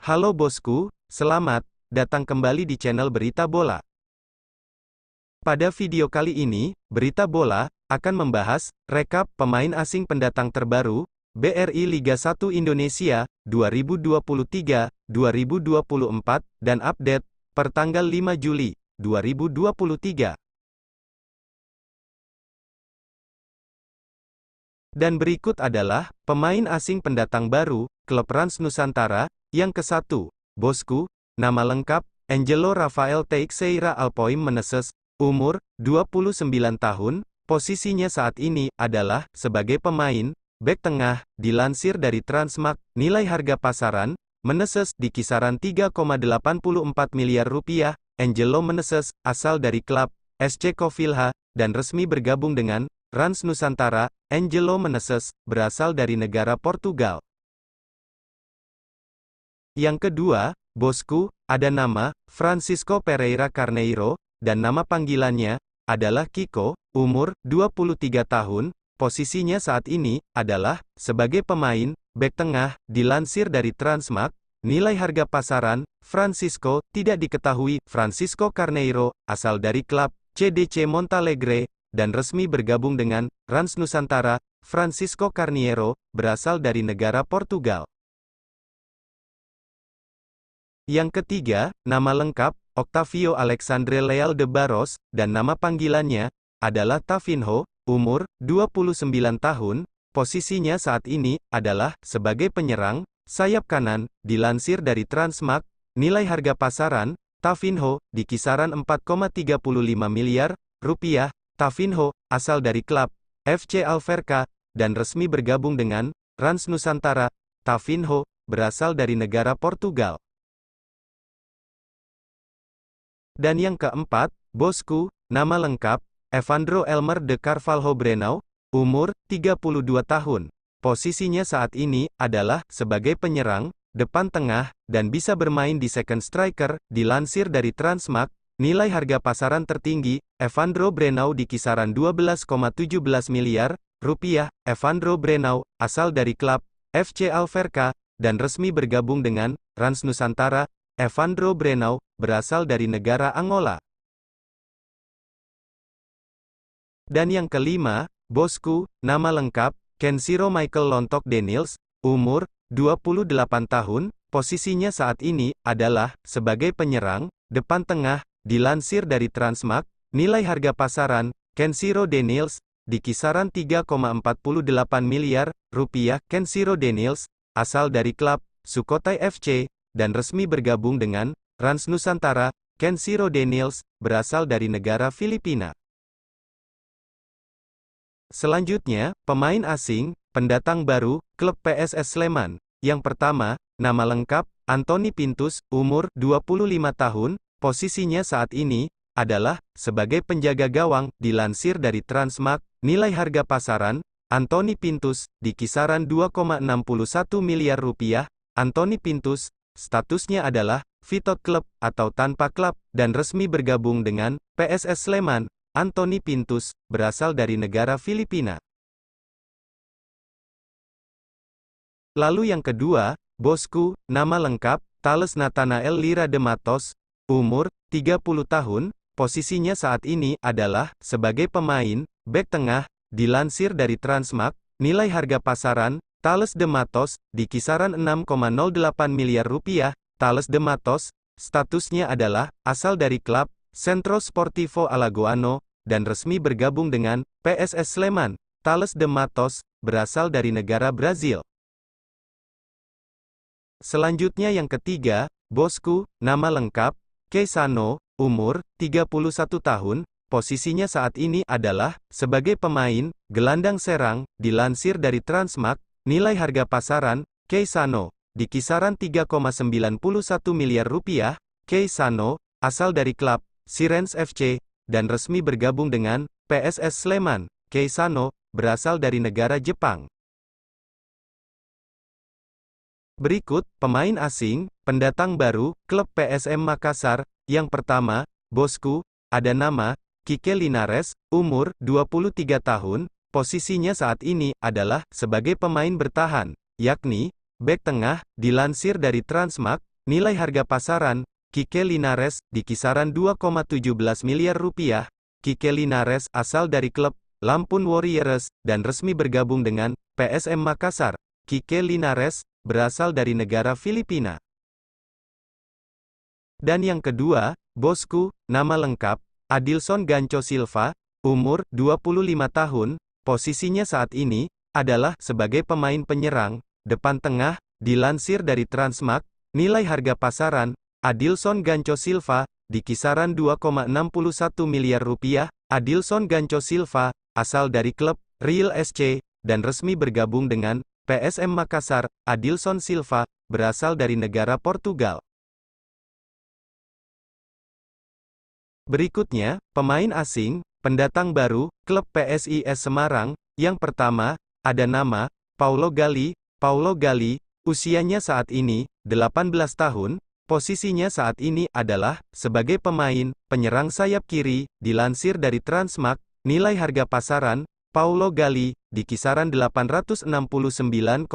Halo bosku, selamat datang kembali di channel Berita Bola. Pada video kali ini, Berita Bola akan membahas rekap pemain asing pendatang terbaru BRI Liga 1 Indonesia 2023-2024 dan update per tanggal 5 Juli 2023. Dan berikut adalah pemain asing pendatang baru klub Rans Nusantara yang ke-1. Bosku, nama lengkap Angelo Rafael Teixeira Alpoim Meneses, umur 29 tahun, posisinya saat ini adalah sebagai pemain bek tengah, dilansir dari Transmart, nilai harga pasaran Meneses di kisaran 3,84 miliar rupiah. Angelo Meneses asal dari klub SC Covilha dan resmi bergabung dengan Rans Nusantara. Angelo Meneses berasal dari negara Portugal. Yang kedua, bosku, ada nama Francisco Pereira Carneiro, dan nama panggilannya adalah Kiko, umur 23 tahun, posisinya saat ini adalah sebagai pemain bek tengah, dilansir dari Transmart, nilai harga pasaran Francisco tidak diketahui. Francisco Carneiro asal dari klub CDC Montalegre dan resmi bergabung dengan Rans Nusantara. Francisco Carneiro berasal dari negara Portugal. Yang ketiga, nama lengkap Octavio Alexandre Leal de Barros, dan nama panggilannya adalah Tavinho, umur 29 tahun, posisinya saat ini adalah sebagai penyerang sayap kanan, dilansir dari Transmart, nilai harga pasaran Tavinho di kisaran 4,35 miliar rupiah. Tavinho asal dari klub FC Alverca dan resmi bergabung dengan Rans Nusantara. Tavinho berasal dari negara Portugal. Dan yang keempat, bosku, nama lengkap Evandro Elmer de Carvalho Brenau, umur 32 tahun. Posisinya saat ini adalah sebagai penyerang depan tengah dan bisa bermain di second striker, dilansir dari Transmart. Nilai harga pasaran tertinggi Evandro Brenau di kisaran 12,17 miliar rupiah. Evandro Brenau asal dari klub FC Alverca dan resmi bergabung dengan Rans Nusantara. Evandro Brenau berasal dari negara Angola. Dan yang kelima, bosku, nama lengkap Kenshiro Michael Lontok Daniels, umur 28 tahun, posisinya saat ini adalah sebagai penyerang depan tengah, dilansir dari Transmart, nilai harga pasaran Kenshiro Daniels di kisaran 3,48 miliar rupiah. Kenshiro Daniels asal dari klub Sukhothai FC dan resmi bergabung dengan Rans Nusantara. Kenshiro Daniels berasal dari negara Filipina. Selanjutnya, pemain asing pendatang baru klub PSS Sleman. Yang pertama, nama lengkap Anthony Pintus, umur 25 tahun, posisinya saat ini adalah sebagai penjaga gawang, dilansir dari Transmart, nilai harga pasaran Anthony Pintus di kisaran 2,61 miliar rupiah. Anthony Pintus statusnya adalah Vitot Klub atau tanpa klub dan resmi bergabung dengan PSS Sleman. Anthony Pintus berasal dari negara Filipina. Lalu yang kedua, bosku, nama lengkap Thales Nathanael Lira de Matos, umur 30 tahun, posisinya saat ini adalah sebagai pemain bek tengah, dilansir dari Transmart, nilai harga pasaran Thales de Matos di kisaran 6,08 miliar rupiah. Thales de Matos statusnya adalah asal dari klub Centro Sportivo Alagoano dan resmi bergabung dengan PSS Sleman. Thales de Matos berasal dari negara Brazil. Selanjutnya yang ketiga, bosku, nama lengkap Keisano, umur 31 tahun, posisinya saat ini adalah sebagai pemain gelandang serang, dilansir dari Transmart, nilai harga pasaran Keisano di kisaran 3,91 miliar rupiah. Keisano asal dari klub Sirens FC dan resmi bergabung dengan PSS Sleman. Keisano berasal dari negara Jepang. Berikut pemain asing pendatang baru klub PSM Makassar. Yang pertama, bosku, ada nama Kike Linares, umur 23 tahun, posisinya saat ini adalah sebagai pemain bertahan, yakni bek tengah, dilansir dari Transmart. nilai harga pasaran, Quique Linares, di kisaran 2,17 miliar rupiah. Quique Linares asal dari klub Lampun Warriors, dan resmi bergabung dengan PSM Makassar. Quique Linares, berasal dari negara Filipina. Dan yang kedua, bosku, nama lengkap, Adilson Gancho Silva, umur 25 tahun, posisinya saat ini adalah sebagai pemain penyerang, depan tengah, dilansir dari Transmart, nilai harga pasaran, Adilson Gancho Silva, di kisaran 2,61 miliar rupiah. Adilson Gancho Silva, asal dari klub Real SC, dan resmi bergabung dengan PSM Makassar. Adilson Silva, berasal dari negara Portugal. Berikutnya, pemain asing, pendatang baru, klub PSIS Semarang. Yang pertama, ada nama, Paulo Gali. Paulo Gali, usianya saat ini, 18 tahun, posisinya saat ini adalah, sebagai pemain, penyerang sayap kiri, dilansir dari Transmart, nilai harga pasaran, Paulo Gali, di kisaran 869,08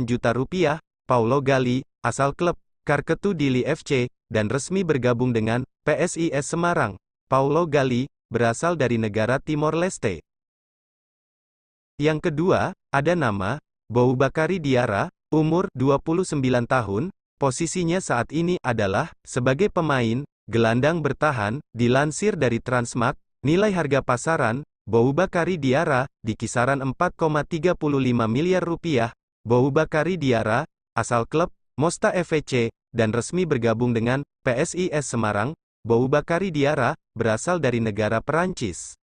juta rupiah. Paulo Gali, asal klub Karketu Dili FC, dan resmi bergabung dengan PSIS Semarang. Paulo Gali, berasal dari negara Timor Leste. Yang kedua, ada nama, Boubakary Diarra, umur 29 tahun, posisinya saat ini adalah, sebagai pemain, gelandang bertahan, dilansir dari Transmart, nilai harga pasaran, Boubakary Diarra, di kisaran 4,35 miliar rupiah. Boubakary Diarra, asal klub Mosta FVC, dan resmi bergabung dengan PSIS Semarang. Boubakary Diarra, berasal dari negara Perancis.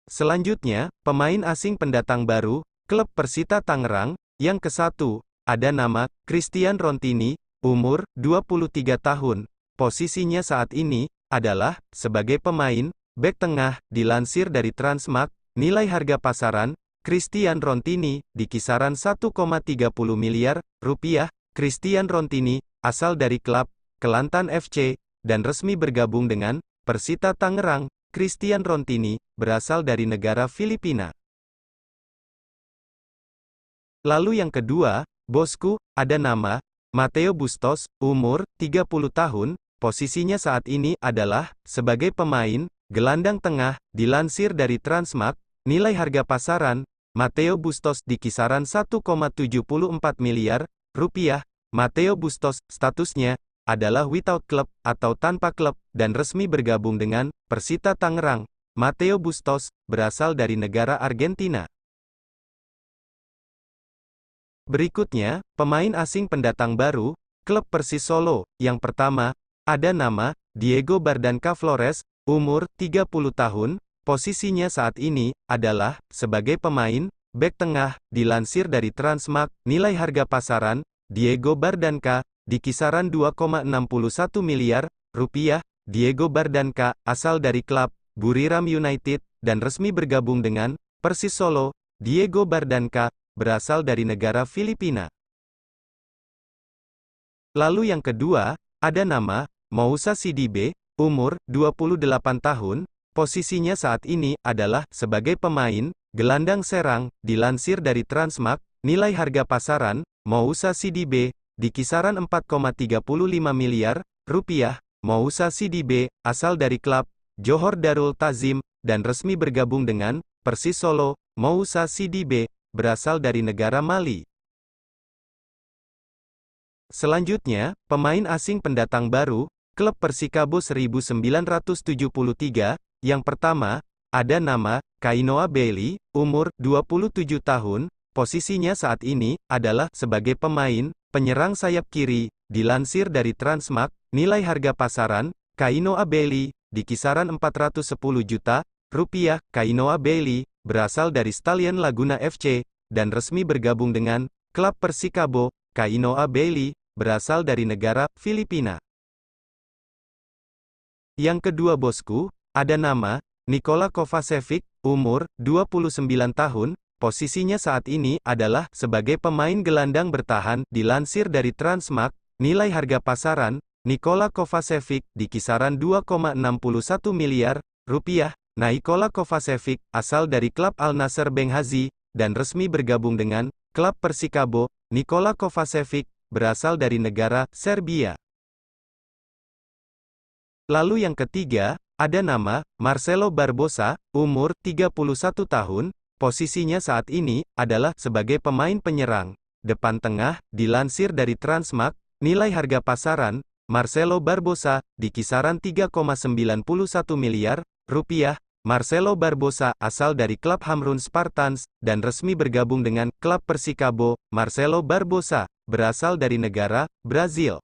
Selanjutnya, pemain asing pendatang baru, klub Persita Tangerang. Yang ke-1, ada nama, Christian Rontini, umur 23 tahun. Posisinya saat ini adalah sebagai pemain bek tengah, dilansir dari Transmart, nilai harga pasaran, Christian Rontini, di kisaran 1,30 miliar rupiah. Christian Rontini, asal dari klub Kelantan FC, dan resmi bergabung dengan Persita Tangerang. Christian Rontini, berasal dari negara Filipina. Lalu yang kedua, bosku, ada nama, Matteo Bustos, umur 30 tahun, posisinya saat ini adalah, sebagai pemain, gelandang tengah, dilansir dari Transmart, nilai harga pasaran, Matteo Bustos di kisaran 1,74 miliar rupiah. Matteo Bustos, statusnya, adalah without club, atau tanpa klub, dan resmi bergabung dengan Persita Tangerang. Matteo Bustos, berasal dari negara Argentina. Berikutnya, pemain asing pendatang baru, klub Persis Solo. Yang pertama, ada nama, Diego Bardanca Flores, umur 30 tahun, posisinya saat ini adalah sebagai pemain bek tengah, dilansir dari Transmart, nilai harga pasaran, Diego Bardanca, di kisaran 2,61 miliar rupiah. Diego Bardanca, asal dari klub Buriram United, dan resmi bergabung dengan Persis Solo. Diego Bardanca, berasal dari negara Filipina. Lalu yang kedua, ada nama, Moussa Sidibe, umur 28 tahun, posisinya saat ini adalah sebagai pemain gelandang serang, dilansir dari Transmart, nilai harga pasaran, Moussa Sidibe, di kisaran 4,35 miliar rupiah. Moussa Sidibe, asal dari klub Johor Darul Ta'zim, dan resmi bergabung dengan Persis Solo. Moussa Sidibe, berasal dari negara Mali. Selanjutnya, pemain asing pendatang baru, klub Persikabo 1973. Yang pertama, ada nama, Kainoa Bailey, umur 27 tahun, posisinya saat ini adalah sebagai pemain penyerang sayap kiri, dilansir dari Transmart, nilai harga pasaran, Kainoa Bailey, di kisaran 410 juta rupiah. Kainoa Bailey, berasal dari Stallion Laguna FC, dan resmi bergabung dengan klub Persikabo. Kainoa Bailey, berasal dari negara Filipina. Yang kedua bosku, ada nama, Nikola Kovacevic, umur 29 tahun, posisinya saat ini adalah sebagai pemain gelandang bertahan, dilansir dari Transmart, nilai harga pasaran, Nikola Kovacevic, di kisaran 2,61 miliar rupiah. Nikola Kovacevic, asal dari klub Al Nassr Benghazi, dan resmi bergabung dengan klub Persikabo. Nikola Kovacevic, berasal dari negara Serbia. Lalu yang ketiga, ada nama Marcelo Barbosa, umur 31 tahun, posisinya saat ini adalah sebagai pemain penyerang depan tengah. Dilansir dari Transmart, nilai harga pasaran Marcelo Barbosa di kisaran 3,91 miliar rupiah. Marcelo Barbosa asal dari klub Hamrun Spartans dan resmi bergabung dengan klub Persikabo. Marcelo Barbosa berasal dari negara Brazil.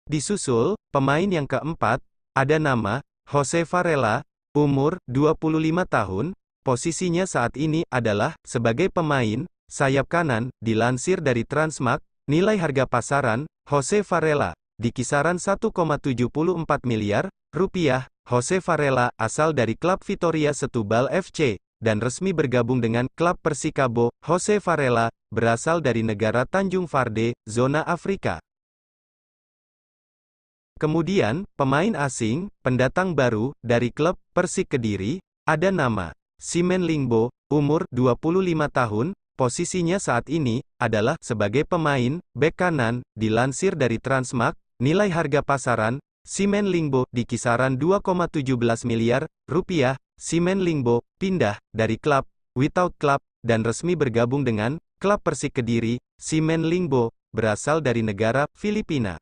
Disusul, pemain yang keempat, ada nama Jose Varela, umur 25 tahun, posisinya saat ini adalah sebagai pemain sayap kanan. Dilansir dari Transmart, nilai harga pasaran Jose Varela di kisaran 1,74 miliar rupiah. Jose Varela asal dari klub Vitória Setúbal FC dan resmi bergabung dengan klub Persikabo. Jose Varela berasal dari negara Tanjung Verde, zona Afrika. Kemudian, pemain asing, pendatang baru, dari klub Persik Kediri, ada nama Simen Lingbo, umur 25 tahun, posisinya saat ini adalah sebagai pemain bek kanan. Dilansir dari Transmart, nilai harga pasaran Simen Lingbo di kisaran 2,17 miliar rupiah. Simen Lingbo pindah dari klub Without Club dan resmi bergabung dengan klub Persik Kediri. Simen Lingbo berasal dari negara Filipina.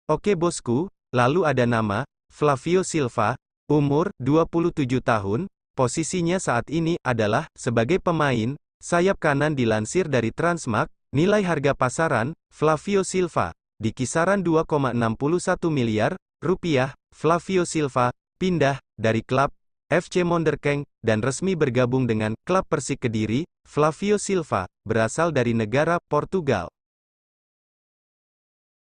Oke bosku, lalu ada nama Flavio Silva, umur 27 tahun, posisinya saat ini adalah sebagai pemain sayap kanan. Dilansir dari Transmart, nilai harga pasaran Flavio Silva di kisaran 2,61 miliar rupiah. Flavio Silva pindah dari klub FC Monderkeng dan resmi bergabung dengan klub Persik Kediri. Flavio Silva berasal dari negara Portugal.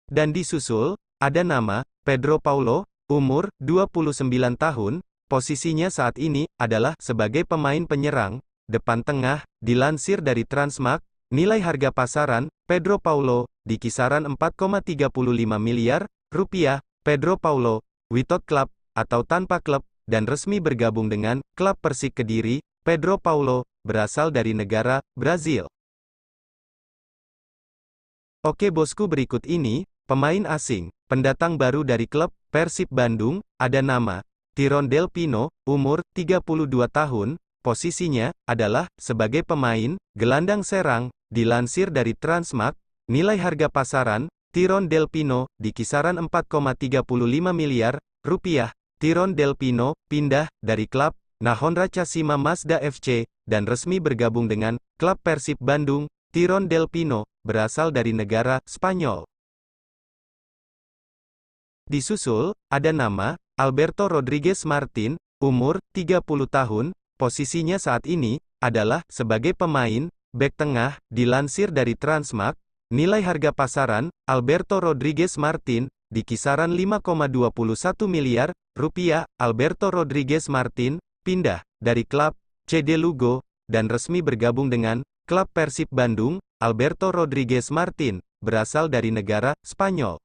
Dan disusul, ada nama Pedro Paulo, umur 29 tahun, posisinya saat ini adalah sebagai pemain penyerang depan tengah. Dilansir dari Transmart, nilai harga pasaran Pedro Paulo di kisaran 4,35 miliar rupiah. Pedro Paulo without club atau tanpa klub dan resmi bergabung dengan klub Persik Kediri. Pedro Paulo berasal dari negara Brazil. Oke bosku, berikut ini pemain asing pendatang baru dari klub Persib Bandung. Ada nama Tyrone Del Pino, umur 32 tahun, posisinya adalah sebagai pemain gelandang serang. Dilansir dari Transmart, nilai harga pasaran Tyrone Del Pino di kisaran 4,35 miliar rupiah. Tyrone Del Pino pindah dari klub Nahon Ratchasima Mazda FC dan resmi bergabung dengan klub Persib Bandung. Tyrone Del Pino berasal dari negara Spanyol. Disusul, ada nama Alberto Rodriguez Martin, umur 30 tahun, posisinya saat ini adalah sebagai pemain bek tengah. Dilansir dari Transmart, nilai harga pasaran Alberto Rodriguez Martin di kisaran 5,21 miliar rupiah. Alberto Rodriguez Martin pindah dari klub CD Lugo dan resmi bergabung dengan klub Persib Bandung. Alberto Rodriguez Martin berasal dari negara Spanyol.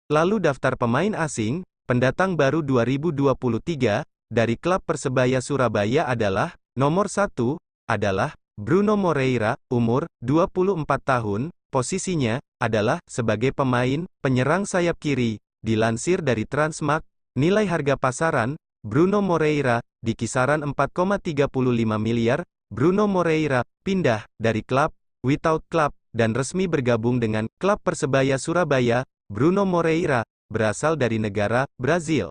Lalu daftar pemain asing pendatang baru 2023 dari klub Persebaya Surabaya adalah nomor 1 adalah Bruno Moreira, umur 24 tahun, posisinya adalah sebagai pemain penyerang sayap kiri. Dilansir dari Transmart, nilai harga pasaran Bruno Moreira di kisaran 4,35 miliar. Bruno Moreira pindah dari klub Without Club dan resmi bergabung dengan klub Persebaya Surabaya. Bruno Moreira berasal dari negara Brazil.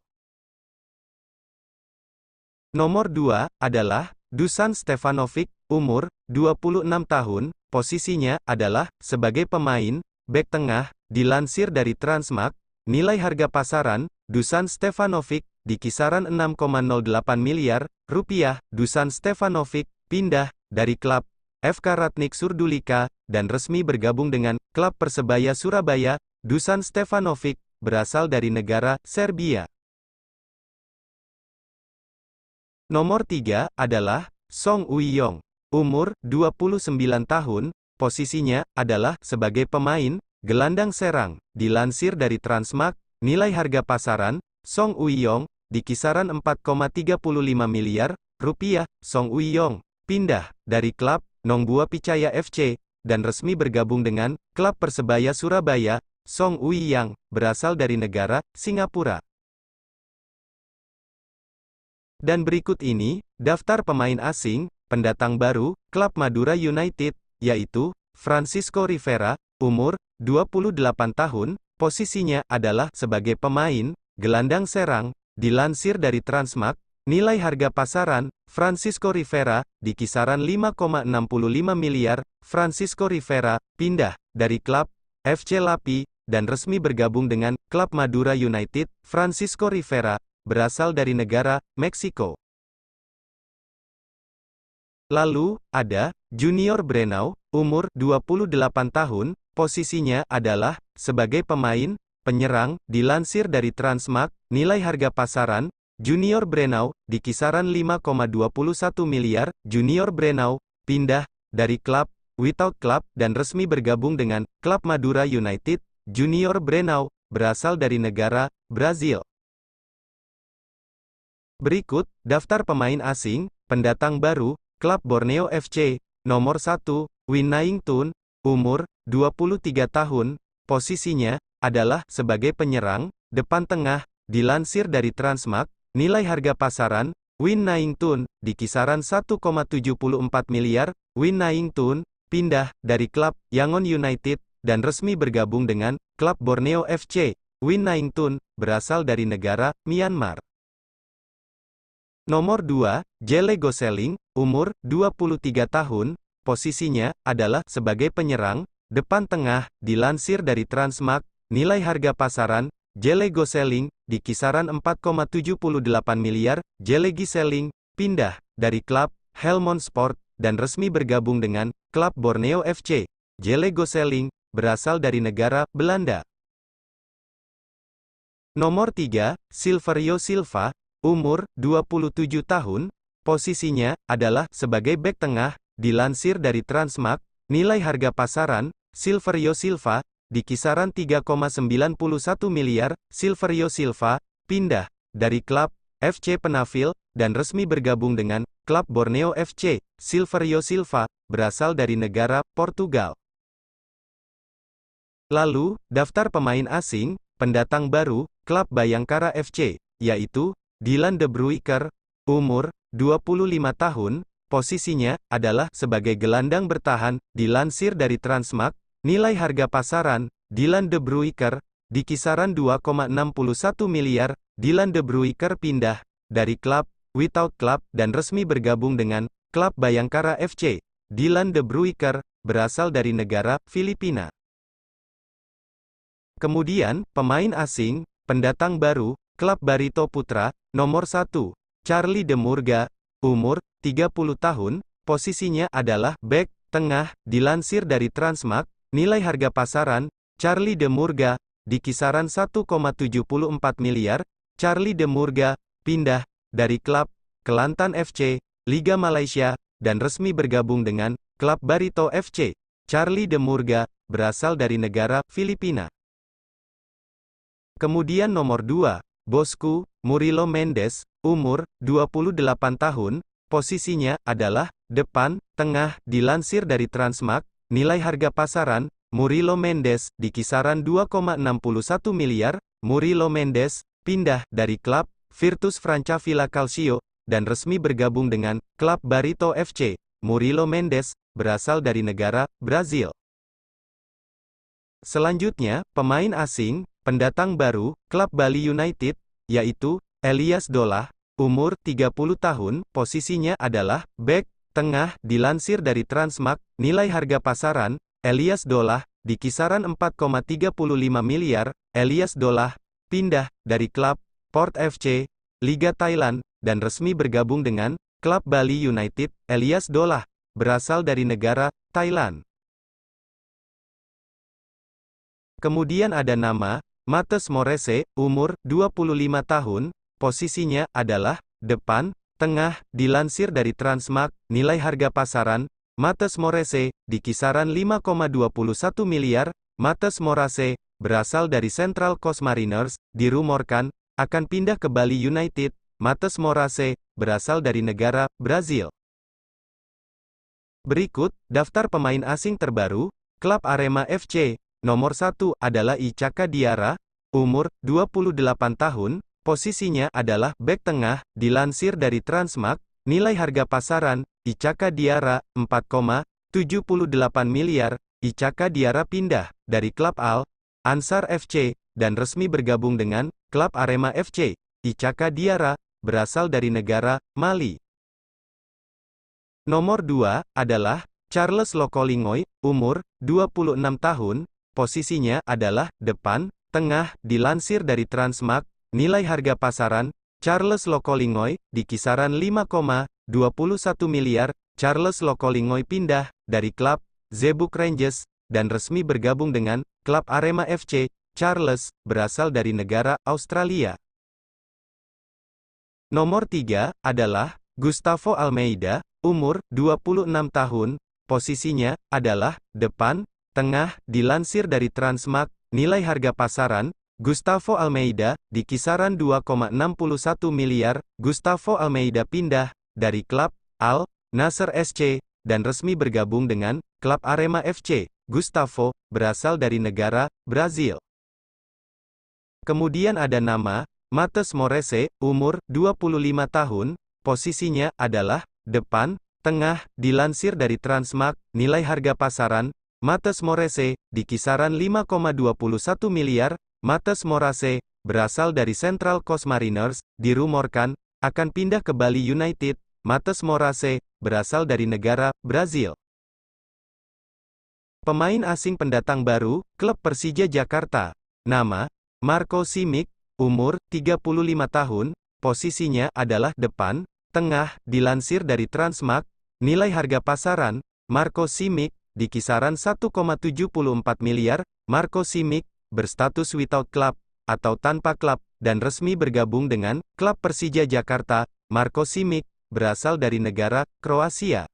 Nomor 2 adalah Dusan Stefanovic, umur 26 tahun, posisinya adalah sebagai pemain bek tengah. Dilansir dari Transmart, nilai harga pasaran Dusan Stefanovic di kisaran 6,08 miliar rupiah. Dusan Stefanovic pindah dari klub FK Ratnik Surdulika dan resmi bergabung dengan klub Persebaya Surabaya. Dusan Stefanovic berasal dari negara Serbia. Nomor 3 adalah Song Uiyong, umur 29 tahun, posisinya adalah sebagai pemain gelandang serang. Dilansir dari Transmart, nilai harga pasaran Song Uiyong di kisaran 4,35 miliar rupiah. Song Uiyong pindah dari klub Nongbua Picaya FC, dan resmi bergabung dengan klub Persebaya Surabaya. Song Wei-yang berasal dari negara Singapura. Dan berikut ini daftar pemain asing pendatang baru klub Madura United, yaitu Francisco Rivera, umur 28 tahun, posisinya adalah sebagai pemain gelandang serang, dilansir dari Transmart, nilai harga pasaran Francisco Rivera di kisaran 5,65 miliar. Francisco Rivera pindah dari klub FC Lapi dan resmi bergabung dengan klub Madura United. Francisco Rivera berasal dari negara Meksiko. Lalu, ada Junior Brenau, umur 28 tahun, posisinya adalah sebagai pemain penyerang, dilansir dari Transmart, nilai harga pasaran Junior Brenau di kisaran 5,21 miliar. Junior Brenau pindah dari klub Without Club dan resmi bergabung dengan klub Madura United. Junior Brenau berasal dari negara Brazil. Berikut daftar pemain asing pendatang baru klub Borneo FC. Nomor 1, Win Naing Tun, umur 23 tahun, posisinya adalah sebagai penyerang depan tengah, dilansir dari Transmart, nilai harga pasaran Win Naing Tun di kisaran 1,74 miliar. Win Naing Tun pindah dari klub Yangon United dan resmi bergabung dengan klub Borneo FC. Win Naing Tun berasal dari negara Myanmar. Nomor 2, Jelle Gosselin, umur 23 tahun, posisinya adalah sebagai penyerang depan tengah, dilansir dari Transmart, nilai harga pasaran Jelle Gosselin di kisaran 4,78 miliar. Jelle Gosselin pindah dari klub Helmond Sport dan resmi bergabung dengan klub Borneo FC. Jelle Gosselin berasal dari negara Belanda. Nomor 3, Silverio Silva, umur 27 tahun, posisinya adalah sebagai bek tengah, dilansir dari Transmart, nilai harga pasaran Silverio Silva di kisaran 3,91 miliar. Silverio Silva pindah dari klub FC Penafil dan resmi bergabung dengan klub Borneo FC. Silverio Silva berasal dari negara Portugal. Lalu, daftar pemain asing pendatang baru klub Bayangkara FC, yaitu Dylan De Bruyker, umur 25 tahun, posisinya adalah sebagai gelandang bertahan, dilansir dari Transmart, nilai harga pasaran Dylan De Bruyker di kisaran 2,61 miliar. Dylan De Bruyker pindah dari klub Without Club dan resmi bergabung dengan klub Bayangkara FC. Dylan De Bruyker berasal dari negara Filipina. Kemudian, pemain asing pendatang baru klub Barito Putra. Nomor 1, Charlie De Murga, umur 30 tahun, posisinya adalah bek tengah, dilansir dari Transmart, nilai harga pasaran Charlie De Murga di kisaran 1,74 miliar. Charlie De Murga pindah dari klub Kelantan FC, Liga Malaysia, dan resmi bergabung dengan klub Barito FC. Charlie De Murga berasal dari negara Filipina. Kemudian nomor 2, bosku, Murilo Mendes, umur 28 tahun, posisinya adalah depan tengah, dilansir dari Transmart, nilai harga pasaran Murilo Mendes di kisaran 2,61 miliar. Murilo Mendes pindah dari klub Virtus Francavilla Calcio dan resmi bergabung dengan klub Barito FC. Murilo Mendes berasal dari negara Brazil. Selanjutnya, pemain asing pendatang baru klub Bali United, yaitu Elias Dolah, umur 30 tahun, posisinya adalah bek tengah, dilansir dari Transmart, nilai harga pasaran Elias Dolah di kisaran 4,35 miliar. Elias Dolah pindah dari klub Port FC, Liga Thailand, dan resmi bergabung dengan klub Bali United. Elias Dolah berasal dari negara Thailand. Kemudian ada nama Matheus Morese, umur 25 tahun, posisinya adalah depan tengah, dilansir dari Transmart, nilai harga pasaran Matheus Morese di kisaran 5,21 miliar. Matheus Morese berasal dari Central Coast Mariners, dirumorkan akan pindah ke Bali United. Matheus Morese berasal dari negara Brazil. Berikut, daftar pemain asing terbaru, klub Arema FC. Nomor 1 adalah Ichaka Diarra, umur 28 tahun, posisinya adalah bek tengah, dilansir dari Transmart, nilai harga pasaran, Ichaka Diarra, 4,78 miliar, Ichaka Diarra pindah, dari klub Al-Ansar FC, dan resmi bergabung dengan, klub Arema FC. Ichaka Diarra, berasal dari negara, Mali. Nomor 2, adalah, Charles Lokolingoy, umur, 26 tahun, posisinya adalah, depan, tengah, dilansir dari Transmart, nilai harga pasaran, Charles Lokolingoy, di kisaran 5,21 miliar, Charles Lokolingoy pindah, dari klub, Zeebrugge Rangers, dan resmi bergabung dengan, klub Arema FC, Charles, berasal dari negara, Australia. Nomor 3, adalah, Gustavo Almeida, umur, 26 tahun, posisinya, adalah, depan, tengah, dilansir dari Transmart, nilai harga pasaran, Gustavo Almeida, di kisaran 2,61 miliar, Gustavo Almeida pindah, dari klub, Al-Nassr SC, dan resmi bergabung dengan, klub Arema FC, Gustavo, berasal dari negara, Brazil. Kemudian ada nama, Matheus Morese, umur, 25 tahun, posisinya, adalah, depan, tengah, dilansir dari Transmart, nilai harga pasaran, Matheus Morese, di kisaran 5,21 miliar, Matheus Morese, berasal dari Central Coast Mariners, dirumorkan, akan pindah ke Bali United. Matheus Morese, berasal dari negara, Brazil. Pemain asing pendatang baru, klub Persija Jakarta. Nama, Marco Simic, umur, 35 tahun, posisinya adalah depan, tengah, dilansir dari Transmart, nilai harga pasaran, Marco Simic, di kisaran 1,74 miliar, Marco Simic, berstatus without club, atau tanpa klub, dan resmi bergabung dengan, klub Persija Jakarta. Marco Simic, berasal dari negara, Kroasia.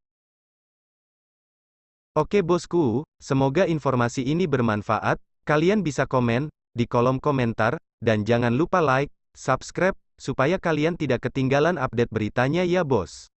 Oke bosku, semoga informasi ini bermanfaat, kalian bisa komen, di kolom komentar, dan jangan lupa like, subscribe, supaya kalian tidak ketinggalan update beritanya ya bos.